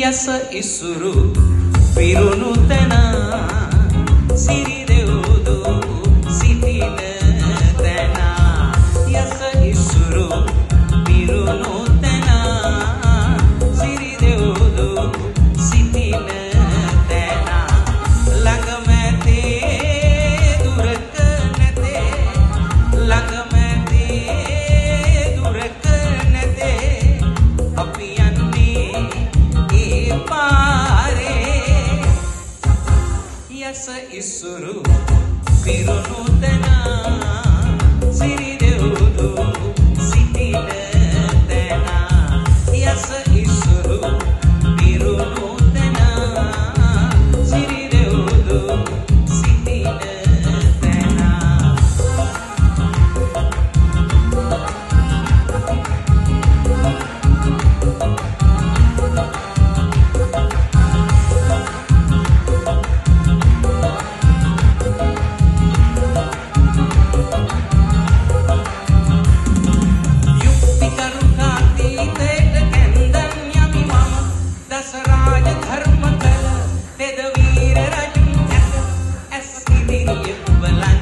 යස ඉසුරු පිරුණු තැන සිරි දෙව්දු සිටින තැන යස ඉසුරු පිරුණු තැන සිරි දෙව්දු සිටින තැන ළඟම ඇතේ දුරක නැතේ ළඟම ඇතේ දුරක නැතේ අපි යස ඉසුරු පිරුණු තැන සිරි දෙව්දු සිටින තැන යස ඉසුරු පිරුණු තැන සිරි දෙව්දු සිටින තැන Well,